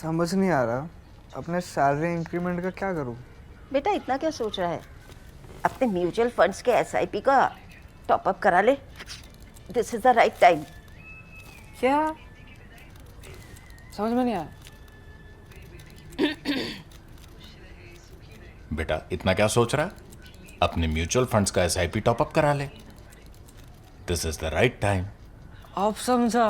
समझ नहीं आ रहा अपने सैलरी इंक्रीमेंट का क्या करूं। बेटा इतना क्या सोच रहा है, अपने म्यूचुअल फंड्स के एसआईपी का टॉपअप करा ले। This is the right time. क्या समझ में नहीं आया। बेटा इतना क्या सोच रहा है, अपने म्यूचुअल फंड्स का एसआईपी टॉपअप करा ले। This is the right time. अब समझा।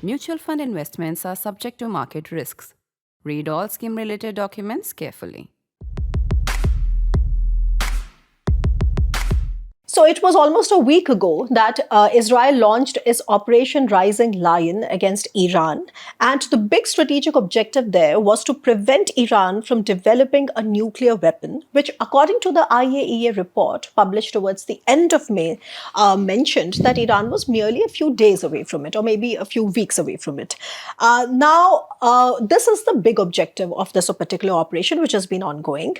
Mutual fund investments are subject to market risks. Read all scheme related documents carefully. So it was almost a week ago that Israel launched its Operation Rising Lion against Iran. And the big strategic objective there was to prevent Iran from developing a nuclear weapon, which, according to the IAEA report published towards the end of May, mentioned that Iran was merely a few days away from it, or maybe a few weeks away from it. This is the big objective of this particular operation, which has been ongoing.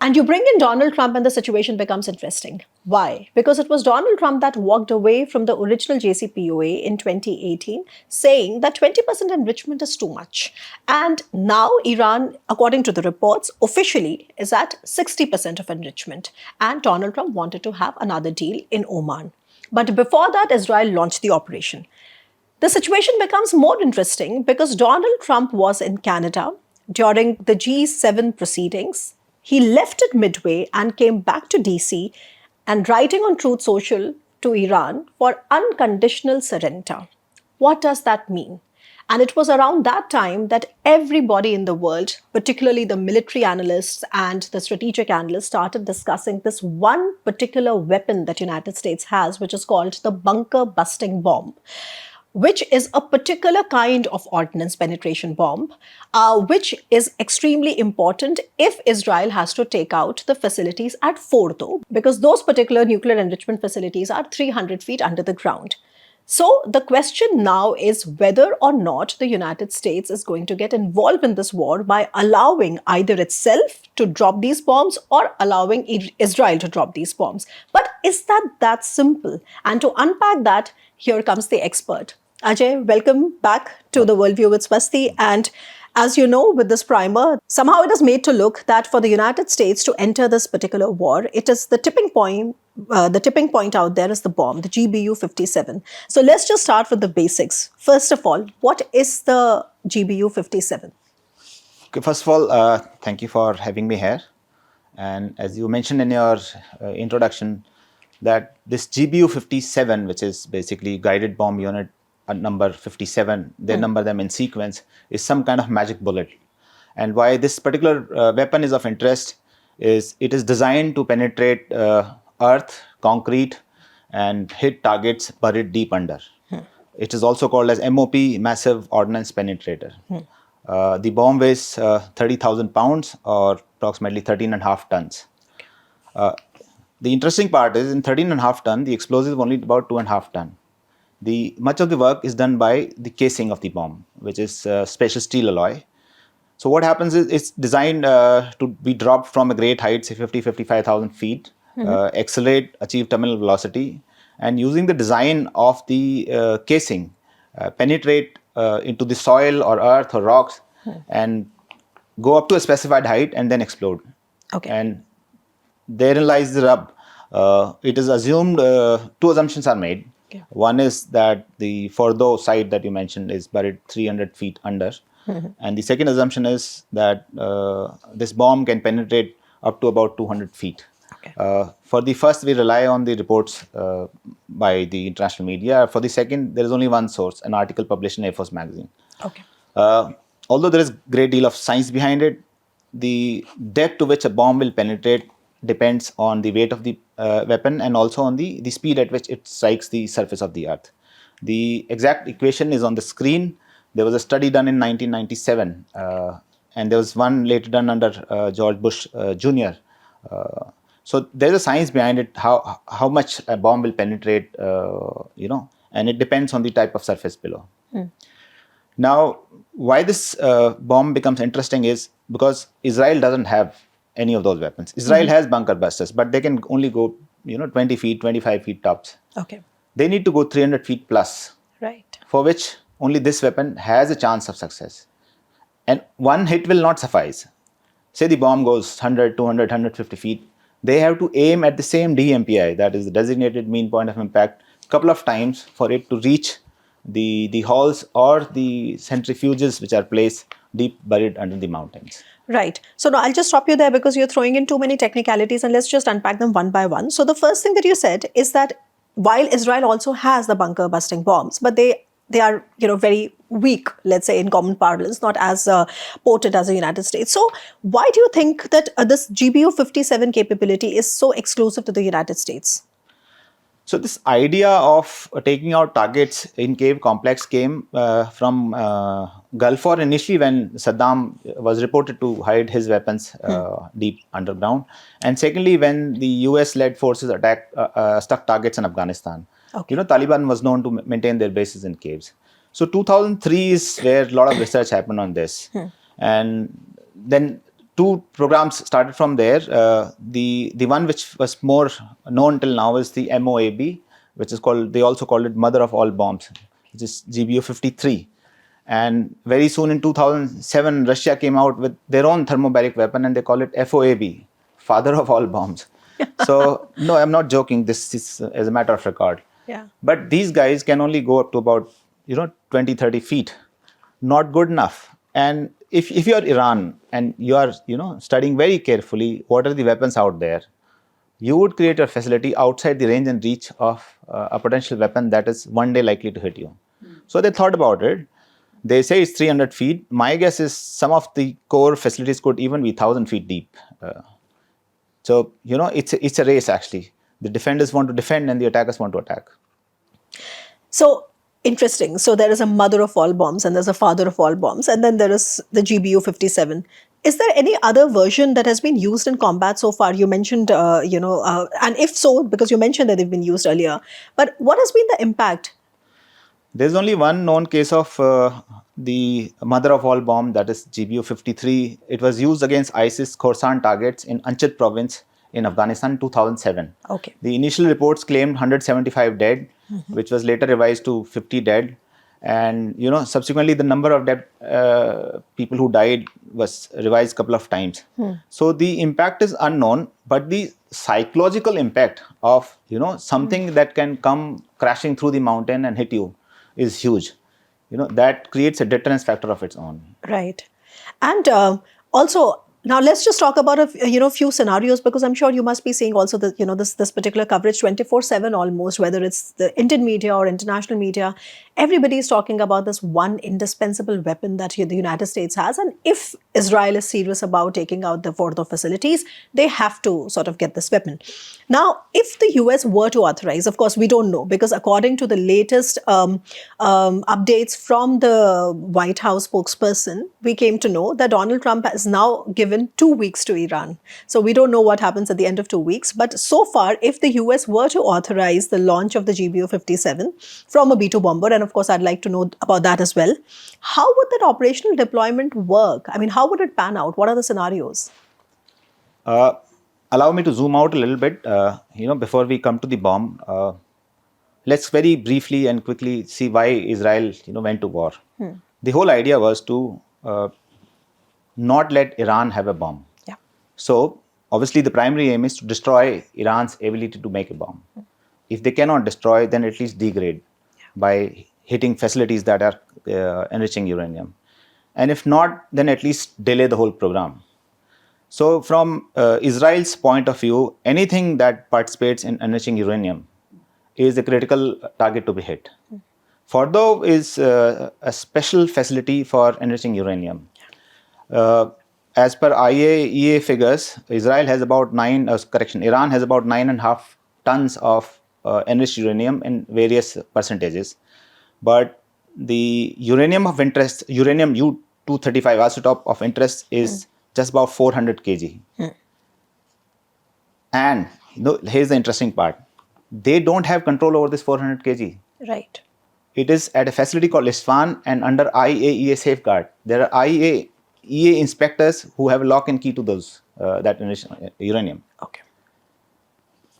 And you bring in Donald Trump and the situation becomes interesting. Why? Because it was Donald Trump that walked away from the original JCPOA in 2018, saying that 20% enrichment is too much. And now Iran, according to the reports, officially is at 60% of enrichment. And Donald Trump wanted to have another deal in Oman. But before that, Israel launched the operation. The situation becomes more interesting because Donald Trump was in Canada during the G7 proceedings. He left it midway and came back to DC and writing on Truth Social to Iran for unconditional surrender. What does that mean? And it was around that time that everybody in the world, particularly the military analysts and the strategic analysts, started discussing this one particular weapon that United States has, which is called the bunker busting bomb, which is a particular kind of ordnance penetration bomb, which is extremely important if Israel has to take out the facilities at Fordo, because those particular nuclear enrichment facilities are 300 feet under the ground. So the question now is whether or not the United States is going to get involved in this war by allowing either itself to drop these bombs or allowing Israel to drop these bombs. But is that simple? And to unpack that, here comes the expert. Ajay, welcome back to the WorldView with Swasti. And as you know, with this primer, somehow it is made to look that for the United States to enter this particular war, it is the tipping point. The tipping point out there is the bomb, the GBU-57. So let's just start with the basics. First of all, what is the GBU-57? Okay, first of all, thank you for having me here. And as you mentioned in your introduction, that this GBU-57, which is basically guided bomb unit number 57, they number them in sequence, is some kind of magic bullet. And why this particular weapon is of interest is it is designed to penetrate earth, concrete, and hit targets buried deep under. It is also called as MOP, Massive Ordnance Penetrator. The bomb weighs 30,000 pounds or approximately 13.5 tons. The interesting part is in 13.5 ton, the explosive is only about 2.5 ton. Much of the work is done by the casing of the bomb, which is special steel alloy. So what happens is it's designed to be dropped from a great height, say 55,000 feet, accelerate, achieve terminal velocity, and using the design of the casing, penetrate into the soil or earth or rocks and go up to a specified height and then explode. Okay. And therein lies the rub. It is assumed, two assumptions are made. Okay. One is that the Fordo site that you mentioned is buried 300 feet under. And the second assumption is that this bomb can penetrate up to about 200 feet. Okay. For the first, we rely on the reports by the international media. For the second, there is only one source, an article published in Air Force magazine. Okay. Although there is a great deal of science behind it, the depth to which a bomb will penetrate depends on the weight of the weapon and also on the speed at which it strikes the surface of the earth. The exact equation is on the screen. There was a study done in 1997 and there was one later done under George Bush Jr. So there's a science behind it, how much a bomb will penetrate, and it depends on the type of surface below. Now, why this bomb becomes interesting is because Israel doesn't have any of those weapons. Israel has bunker busters, but they can only go 20 feet, 25 feet tops. Okay. They need to go 300 feet plus, Right. for which only this weapon has a chance of success. And one hit will not suffice. Say the bomb goes 100, 200, 150 feet. They have to aim at the same DMPI, that is the designated mean point of impact, couple of times for it to reach the halls or the centrifuges which are placed deep buried under the mountains. Right. So now I'll just stop you there because you're throwing in too many technicalities, and let's just unpack them one by one. So the first thing that you said is that while Israel also has the bunker busting bombs, but they are very weak, let's say in common parlance, not as potent as the United States. So why do you think that this GBU 57 capability is so exclusive to the United States? So this idea of taking out targets in cave complex came from Gulf War initially, when Saddam was reported to hide his weapons deep underground, and secondly when the US-led forces attacked stuck targets in Afghanistan. Okay. Taliban was known to maintain their bases in caves. So 2003 is where a lot of research happened on this, and then two programs started from there. The one which was more known till now is the MOAB, which is called, they also called it mother of all bombs, which is GBU 53. And very soon in 2007, Russia came out with their own thermobaric weapon, and they call it FOAB, father of all bombs. So no, I'm not joking. This is as a matter of record. Yeah. But these guys can only go up to about 20, 30 feet. Not good enough. And if you are Iran and you are studying very carefully what are the weapons out there, you would create a facility outside the range and reach of a potential weapon that is one day likely to hit you. So they thought about it. They say it's 300 feet. My guess is some of the core facilities could even be 1,000 feet deep. So it's a race actually. The defenders want to defend and the attackers want to attack. So interesting. So there is a mother of all bombs and there's a father of all bombs, and then there is the GBU 57. Is there any other version that has been used in combat so far? You mentioned, and if so, because you mentioned that they've been used earlier, but what has been the impact? There's only one known case of the mother of all bomb, that is GBU 53. It was used against ISIS Khorasan targets in Anchit province in Afghanistan in 2007. Okay. The initial reports claimed 175 dead, which was later revised to 50 dead. And, subsequently the number of dead people who died was revised a couple of times. So the impact is unknown, but the psychological impact of, something that can come crashing through the mountain and hit you is huge. That creates a deterrence factor of its own. Right. And also, now let's just talk about a few scenarios, because I'm sure you must be seeing also the this particular coverage 24/7 almost, whether it's the Indian media or international media. Everybody is talking about this one indispensable weapon that the United States has, and if Israel is serious about taking out the Fordo facilities, they have to sort of get this weapon. Now, if the US were to authorize, of course we don't know, because according to the latest updates from the White House spokesperson, we came to know that Donald Trump has now given 2 weeks to Iran. So we don't know what happens at the end of 2 weeks. But so far, if the US were to authorize the launch of the GBU 57 from a B-2 bomber, and of course I'd like to know about that as well, how would that operational deployment work? I mean, how would it pan out? What are the scenarios? Allow me to zoom out a little bit, before we come to the bomb. Let's very briefly and quickly see why Israel, went to war. The whole idea was to not let Iran have a bomb. Yeah. So obviously the primary aim is to destroy Iran's ability to make a bomb. If they cannot destroy, then at least degrade by hitting facilities that are enriching uranium. And if not, then at least delay the whole program. So from Israel's point of view, anything that participates in enriching uranium is a critical target to be hit. Fordo is a special facility for enriching uranium. As per IAEA figures, Iran has about 9.5 tons of enriched uranium in various percentages. But the uranium of interest, uranium U-235 isotope of interest is just about 400 kg. And here's the interesting part. They don't have control over this 400 kg. Right. It is at a facility called Isfahan and under IAEA safeguard. There are IAEA inspectors who have a lock and key to those that uranium. Okay.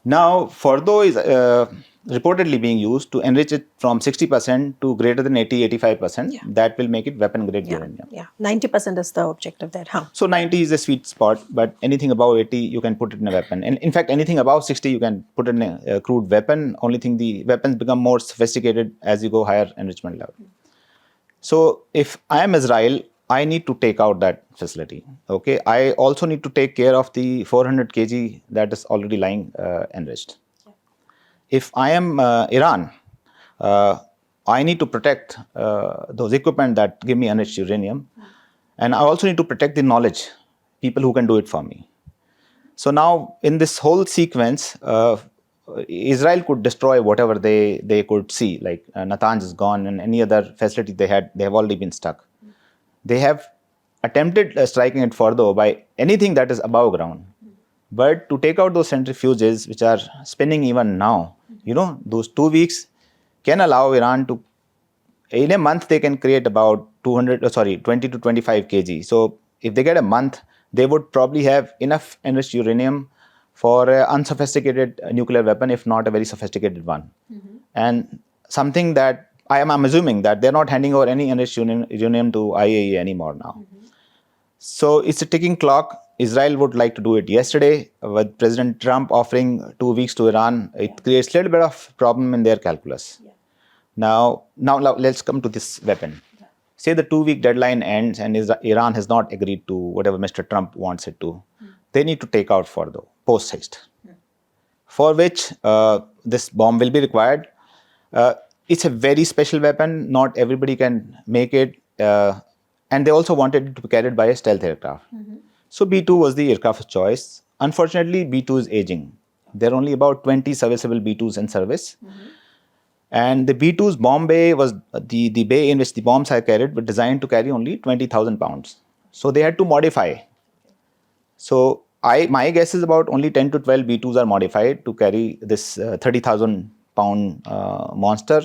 Now, Fordo is reportedly being used to enrich it from 60% to greater than 80-85%. Yeah. That will make it weapon grade Yeah, uranium. yeah. 90% is the objective there, huh? So 90 is a sweet spot, but anything above 80, you can put it in a weapon. And in fact, anything above 60, you can put it in a crude weapon. Only thing, the weapons become more sophisticated as you go higher enrichment level. So if I am Israel, I need to take out that facility. Okay, I also need to take care of the 400 kg that is already lying enriched. If I am Iran, I need to protect those equipment that give me enriched uranium. And I also need to protect the knowledge, people who can do it for me. So now in this whole sequence, Israel could destroy whatever they could see, like Natanz is gone and any other facility they have already been stuck. They have attempted striking it further by anything that is above ground. But to take out those centrifuges, which are spinning even now, those 2 weeks can allow Iran to, in a month, they can create about 20 to 25 kg. So if they get a month, they would probably have enough enriched uranium for an unsophisticated nuclear weapon, if not a very sophisticated one. And something that I'm assuming that they're not handing over any enriched uranium to IAEA anymore now. So it's a ticking clock. Israel would like to do it yesterday. With President Trump offering 2 weeks to Iran, it creates a little bit of problem in their calculus. Now let's come to this weapon. Say the 2-week deadline ends and Iran has not agreed to whatever Mr. Trump wants it to. They need to take out Fordo post haste, for which this bomb will be required. It's a very special weapon. Not everybody can make it. And they also wanted it to be carried by a stealth aircraft. So B-2 was the aircraft of choice. Unfortunately, B-2 is aging. There are only about 20 serviceable B-2s in service. And the B-2's bomb bay was the bay in which the bombs are carried, but designed to carry only 20,000 pounds. So they had to modify. So my guess is about only 10 to 12 B-2s are modified to carry this 30,000 pound monster.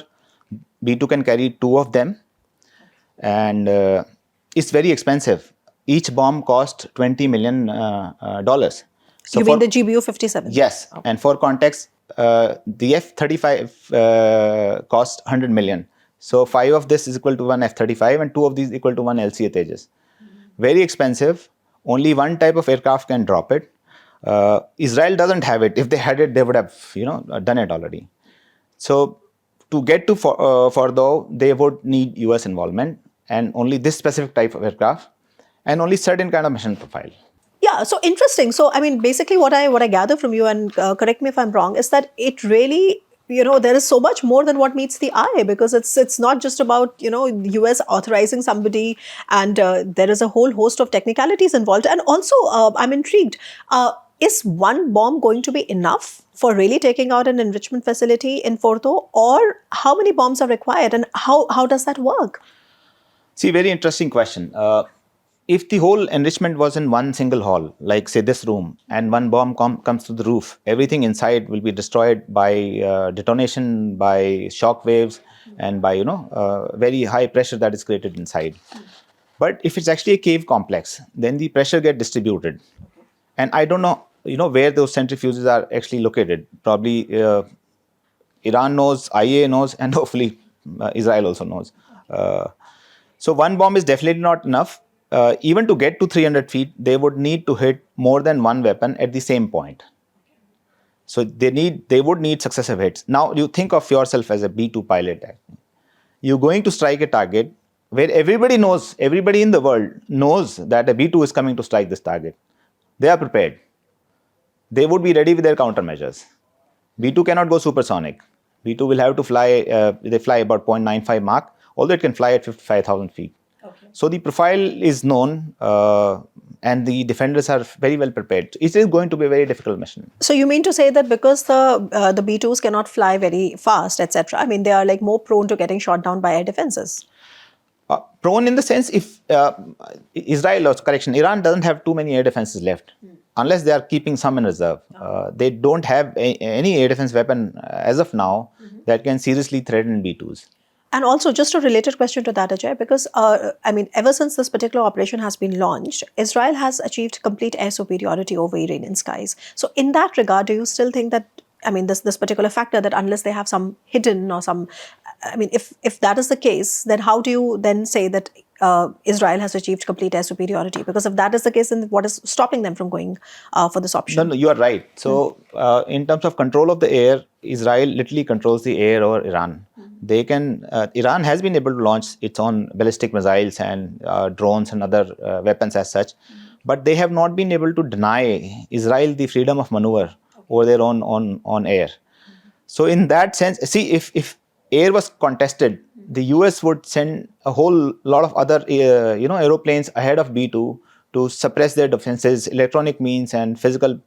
B-2 can carry 2 of them. And it's very expensive. Each bomb cost $20 million. So You mean the GBU 57? Yes. Okay. And for context, the F-35 cost 100 million. So 5 of this is equal to one F-35 and 2 of these equal to one LCA Tejas. Very expensive. Only one type of aircraft can drop it. Israel doesn't have it. If they had it, they would have done it already. So to get to Fordo, they would need US involvement and only this specific type of aircraft and only certain kind of mission profile. Yeah, so interesting. So, I mean, basically what I gather from you, and correct me if I'm wrong, is that it really, there is so much more than what meets the eye, because it's not just about, US authorizing somebody, and there is a whole host of technicalities involved. And also, I'm intrigued, is one bomb going to be enough for really taking out an enrichment facility in Fordo, or how many bombs are required, and how does that work? See, very interesting question. If the whole enrichment was in one single hall, like say this room, and one bomb comes to the roof, everything inside will be destroyed by detonation, by shock waves, and by very high pressure that is created inside. But if it's actually a cave complex, then the pressure gets distributed, and I don't know where those centrifuges are actually located. Probably Iran knows, IAEA knows, and hopefully Israel also knows. So one bomb is definitely not enough. Even to get to 300 feet, they would need to hit more than one weapon at the same point. So they would need successive hits. Now you think of yourself as a B-2 pilot. You're going to strike a target where everybody in the world knows that a B-2 is coming to strike this target. They are prepared. They would be ready with their countermeasures. B-2 cannot go supersonic. B-2 will have to fly, they fly about 0.95 Mach, although it can fly at 55,000 feet. Okay. So the profile is known, and the defenders are very well prepared. It is going to be a very difficult mission. So you mean to say that because the B-2s cannot fly very fast, etc., I mean, they are like more prone to getting shot down by air defenses? Prone in the sense, if Iran doesn't have too many air defenses left, unless they are keeping some in reserve. They don't have any air defense weapon as of now that can seriously threaten B-2s. And also, just a related question to that, Ajay, because, ever since this particular operation has been launched, Israel has achieved complete air superiority over Iranian skies. So in that regard, do you still think that I mean, this particular factor that unless they have some hidden or some, I mean, if that is the case, then how do you then say that Israel has achieved complete air superiority? Because if that is the case, then what is stopping them from going for this option? No, you are right. So, in terms of control of the air, Israel literally controls the air over Iran. They can. Iran has been able to launch its own ballistic missiles and drones and other weapons as such, but they have not been able to deny Israel the freedom of maneuver over their own on air. So, in that sense, see, if air was contested, the US would send a whole lot of other aeroplanes ahead of B2 to suppress their defenses, electronic means and physical,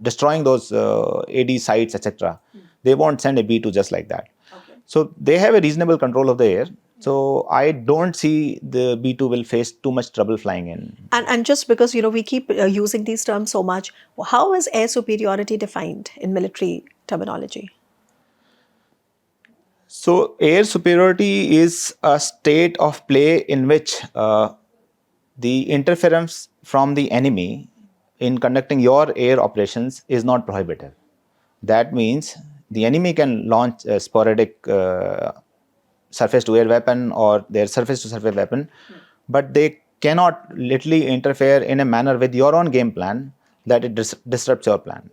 destroying those AD sites, etc. They won't send a B2 just like that. Okay. So they have a reasonable control of the air. So I don't see the B2 will face too much trouble flying in. And just because, we keep using these terms so much, how is air superiority defined in military terminology? So air superiority is a state of play in which the interference from the enemy in conducting your air operations is not prohibitive. That means the enemy can launch a sporadic surface-to-air weapon or their surface-to-surface weapon, but they cannot literally interfere in a manner with your own game plan that it disrupts your plan.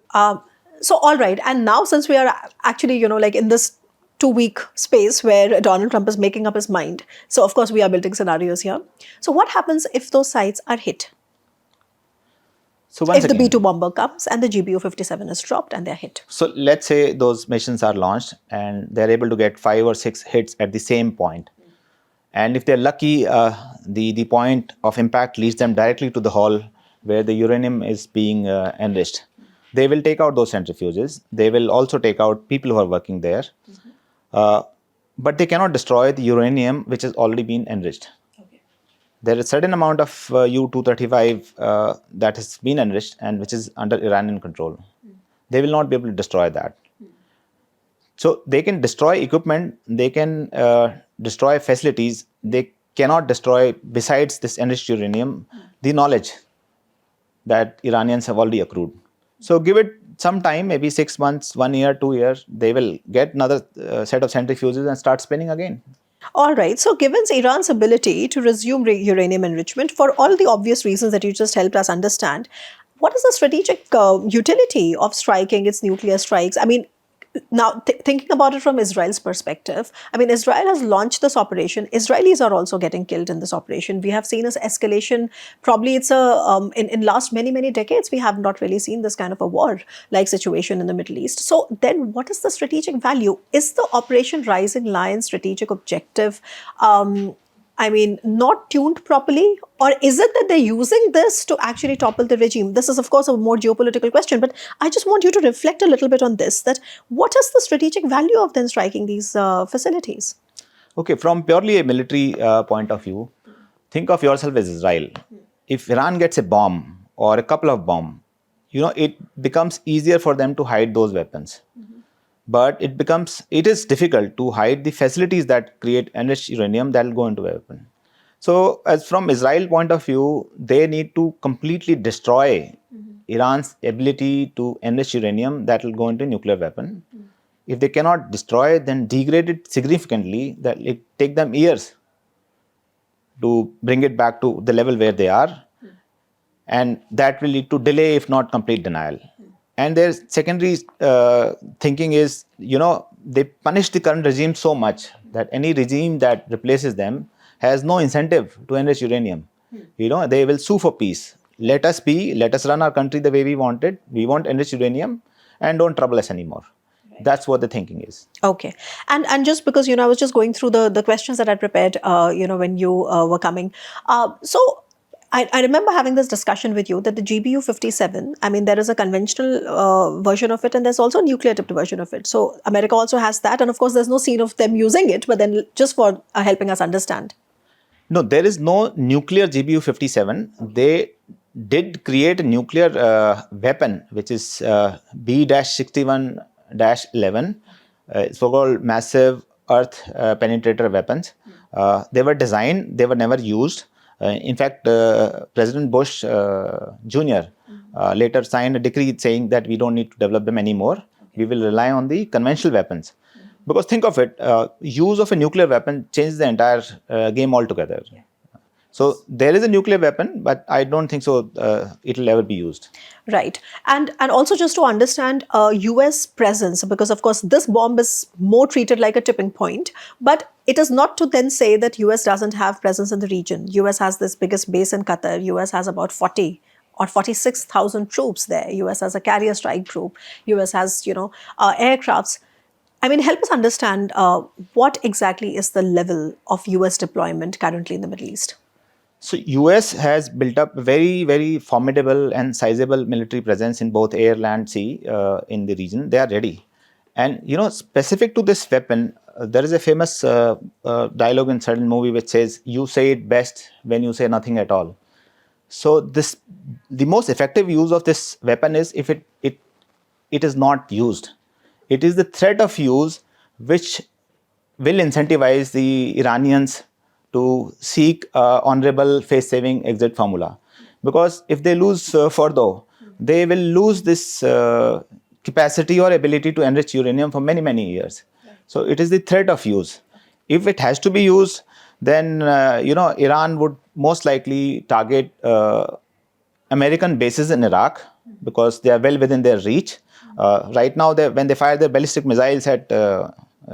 So, all right. And now since we are actually, like in this 2-week space where Donald Trump is making up his mind. So, of course, we are building scenarios here. So, what happens if those sites are hit? So once if the again, B2 bomber comes and the GBU-57 is dropped and they're hit. So let's say those missions are launched and they're able to get 5 or 6 hits at the same point. And if they're lucky, the point of impact leads them directly to the hall where the uranium is being enriched. They will take out those centrifuges. They will also take out people who are working there. But they cannot destroy the uranium which has already been enriched. There is a certain amount of U-235 that has been enriched and which is under Iranian control. They will not be able to destroy that. So they can destroy equipment, they can destroy facilities, they cannot destroy, besides this enriched uranium, the knowledge that Iranians have already accrued. So give it some time, maybe 6 months, 1 year, 2 years, they will get another set of centrifuges and start spinning again. All right. So given Iran's ability to resume uranium enrichment for all the obvious reasons that you just helped us understand, what is the strategic utility of striking its nuclear strikes? I mean, now thinking about it from Israel's perspective, I mean, Israel has launched this operation. Israelis are also getting killed in this operation. We have seen this escalation. Probably it's in last many decades, we have not really seen this kind of a war-like situation in the Middle East. So then what is the strategic value? Is the Operation Rising Lion strategic objective not tuned properly? Or is it that they're using this to actually topple the regime? This is, of course, a more geopolitical question, but I just want you to reflect a little bit on this, that what is the strategic value of then striking these facilities? Okay, from purely a military point of view, think of yourself as Israel. If Iran gets a bomb or a couple of bombs, it becomes easier for them to hide those weapons. But it is difficult to hide the facilities that create enriched uranium that will go into a weapon. So as from Israel point of view, they need to completely destroy Iran's ability to enrich uranium that will go into a nuclear weapon. If they cannot destroy, then degrade it significantly, that it take them years to bring it back to the level where they are. And that will lead to delay, if not complete denial. And their secondary thinking is, they punish the current regime so much that any regime that replaces them has no incentive to enrich uranium. They will sue for peace. Let us run our country the way we want it. We want enriched uranium and don't trouble us anymore. Right. That's what the thinking is. Okay. And just because, I was just going through the questions that I prepared, when you were coming. So I remember having this discussion with you that the GBU-57, there is a conventional version of it and there's also a nuclear-tipped version of it. So America also has that. And of course, there's no scene of them using it, but then just for helping us understand. No, there is no nuclear GBU-57. They did create a nuclear weapon, which is B-61-11, so-called massive earth penetrator weapons. They were designed, they were never used. In fact, President Bush Jr. Later signed a decree saying that we don't need to develop them anymore. We will rely on the conventional weapons. Because think of it, use of a nuclear weapon changes the entire game altogether. So there is a nuclear weapon, but I don't think so it will ever be used. Right. And also just to understand US presence, because of course this bomb is more treated like a tipping point, but it is not to then say that US doesn't have presence in the region. US has this biggest base in Qatar. US has about 40 or 46,000 troops there. US has a carrier strike group. US has, aircrafts. I mean, help us understand what exactly is the level of US deployment currently in the Middle East. So US has built up a very, very formidable and sizable military presence in both air, land, sea in the region. They are ready. And, specific to this weapon, there is a famous dialogue in certain movie which says, you say it best when you say nothing at all. So the most effective use of this weapon is if it is not used. It is the threat of use which will incentivize the Iranians to seek honorable face-saving exit formula. Because if they lose Fordo, they will lose this capacity or ability to enrich uranium for many, many years. So it is the threat of use. If it has to be used, then Iran would most likely target American bases in Iraq because they are well within their reach. Right now, when they fire their ballistic missiles at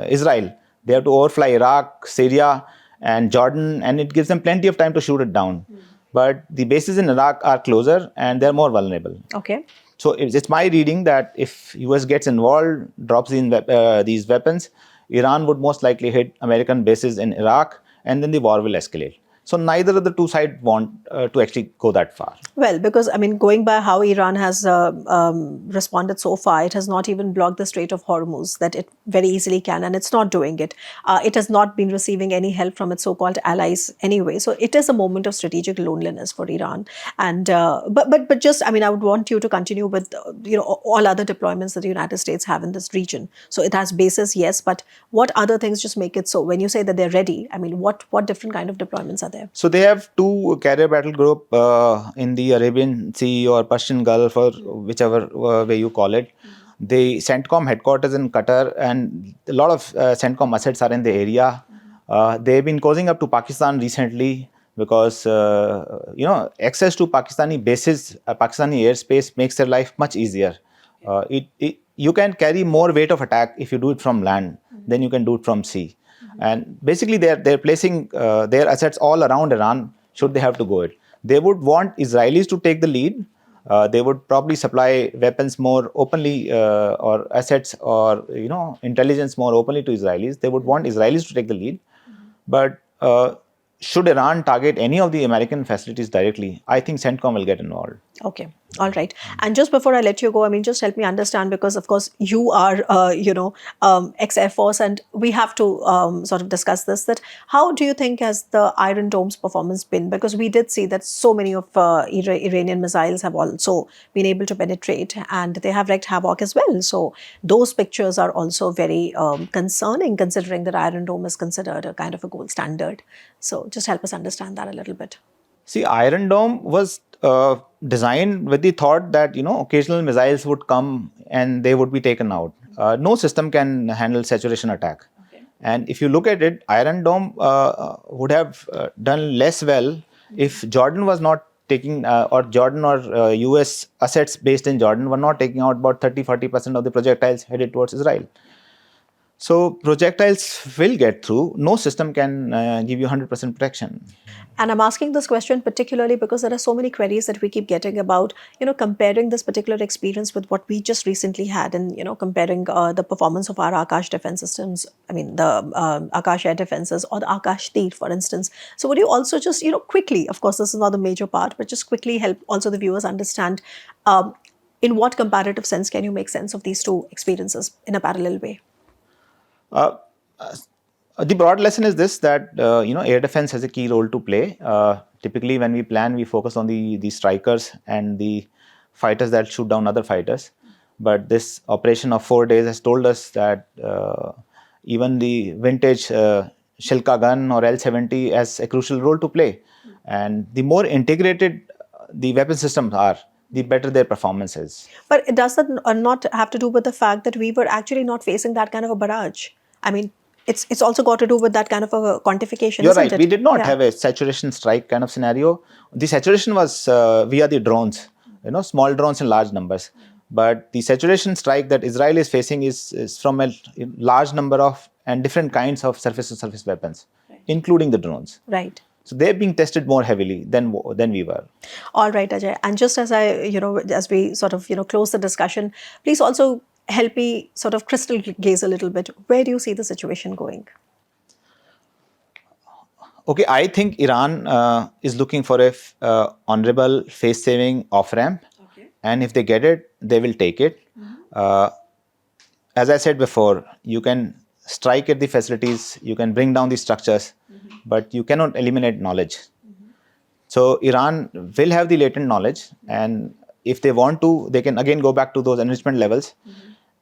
Israel, they have to overfly Iraq, Syria, and Jordan, and it gives them plenty of time to shoot it down. But the bases in Iraq are closer and they're more vulnerable. Okay. So it's my reading that if US gets involved, drops these weapons, Iran would most likely hit American bases in Iraq, and then the war will escalate. So neither of the two sides want to actually go that far. Well, because, going by how Iran has responded so far, it has not even blocked the Strait of Hormuz that it very easily can, and it's not doing it. It has not been receiving any help from its so-called allies anyway. So it is a moment of strategic loneliness for Iran. And but just, I would want you to continue with all other deployments that the United States have in this region. So it has bases, yes, but what other things just make it so? When you say that they're ready, what different kind of deployments are there? So they have two carrier battle group in the Arabian Sea or Persian Gulf or whichever way you call it. The CENTCOM headquarters in Qatar, and a lot of CENTCOM assets are in the area. They've been causing up to Pakistan recently because access to Pakistani bases, Pakistani airspace makes their life much easier. You can carry more weight of attack if you do it from land than you can do it from sea. And basically, they're placing their assets all around Iran should they have to go it. They would want Israelis to take the lead. They would probably supply weapons more openly or assets or intelligence more openly to Israelis. They would want Israelis to take the lead. But should Iran target any of the American facilities directly, I think CENTCOM will get involved. Okay. All right. And just before I let you go, just help me understand, because of course you are, ex-Air Force, and we have to sort of discuss this, that how do you think has the Iron Dome's performance been? Because we did see that so many of Iranian missiles have also been able to penetrate, and they have wreaked havoc as well. So those pictures are also very concerning, considering that Iron Dome is considered a kind of a gold standard. So just help us understand that a little bit. See, Iron Dome was designed with the thought that, occasional missiles would come and they would be taken out. No system can handle saturation attack. Okay. And if you look at it, Iron Dome would have done less well if Jordan was not taking, or Jordan or US assets based in Jordan were not taking out about 30-40% of the projectiles headed towards Israel. So projectiles will get through. No system can give you 100% protection. And I'm asking this question particularly because there are so many queries that we keep getting about, comparing this particular experience with what we just recently had, and, comparing the performance of our Akash defense systems, the Akash air defenses or the Akash Tir, for instance. So would you also just, quickly, of course, this is not the major part, but just quickly help also the viewers understand in what comparative sense can you make sense of these two experiences in a parallel way? The broad lesson is this, that air defense has a key role to play. Typically, when we plan, we focus on the strikers and the fighters that shoot down other fighters. But this operation of 4 days has told us that even the vintage Shilka gun or L-70 has a crucial role to play. And the more integrated the weapon systems are, the better their performance is. But it does that not have to do with the fact that we were actually not facing that kind of a barrage? I mean, it's also got to do with that kind of a quantification, You're isn't right. it? We did not Yeah. have a saturation strike kind of scenario. The saturation was via the drones, small drones in large numbers. But the saturation strike that Israel is facing is from a large number of and different kinds of surface-to-surface weapons, including the drones. Right. So they're being tested more heavily than we were. All right, Ajay. And just as as we sort of, close the discussion, please also help me sort of crystal gaze a little bit. Where do you see the situation going? Okay, I think Iran is looking for a honorable, face-saving off-ramp. Okay. And if they get it, they will take it. As I said before, you can strike at the facilities, you can bring down the structures, but you cannot eliminate knowledge. So Iran will have the latent knowledge, and if they want to, they can again go back to those enrichment levels,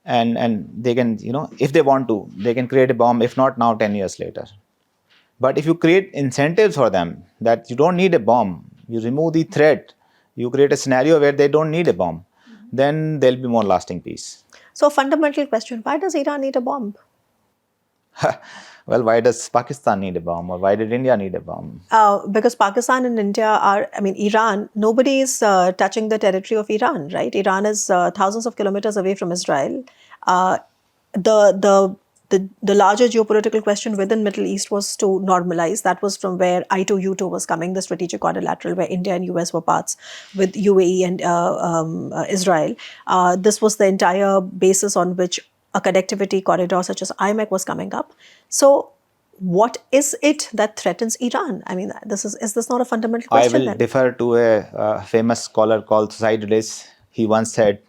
and they can, if they want to, they can create a bomb, if not now, 10 years later. But if you create incentives for them that you don't need a bomb, you remove the threat, you create a scenario where they don't need a bomb, then there'll be more lasting peace. So, fundamental question, why does Iran need a bomb? Well, why does Pakistan need a bomb, or why did India need a bomb? Because Pakistan and India Iran, nobody is touching the territory of Iran, right? Iran is thousands of kilometers away from Israel. The larger geopolitical question within Middle East was to normalize. That was from where I2U2 was coming, the strategic quadrilateral, where India and US were parts with UAE and Israel. This was the entire basis on which a connectivity corridor such as IMEC was coming up. So what is it that threatens Iran? I mean, is this not a fundamental question? I will defer to a famous scholar called Thucydides. He once said,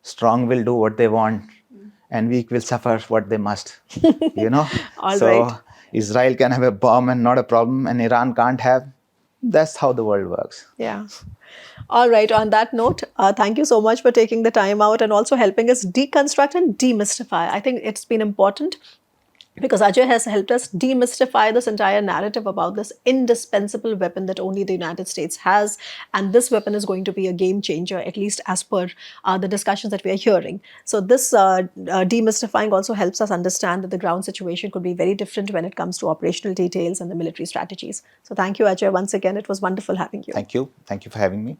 strong will do what they want and weak will suffer what they must. All so right. Israel can have a bomb and not a problem, and Iran can't have. That's how the world works. Yeah. All right. On that note, thank you so much for taking the time out and also helping us deconstruct and demystify. I think it's been important because Ajay has helped us demystify this entire narrative about this indispensable weapon that only the United States has. And this weapon is going to be a game changer, at least as per the discussions that we are hearing. So this demystifying also helps us understand that the ground situation could be very different when it comes to operational details and the military strategies. So thank you, Ajay, once again. It was wonderful having you. Thank you. Thank you for having me.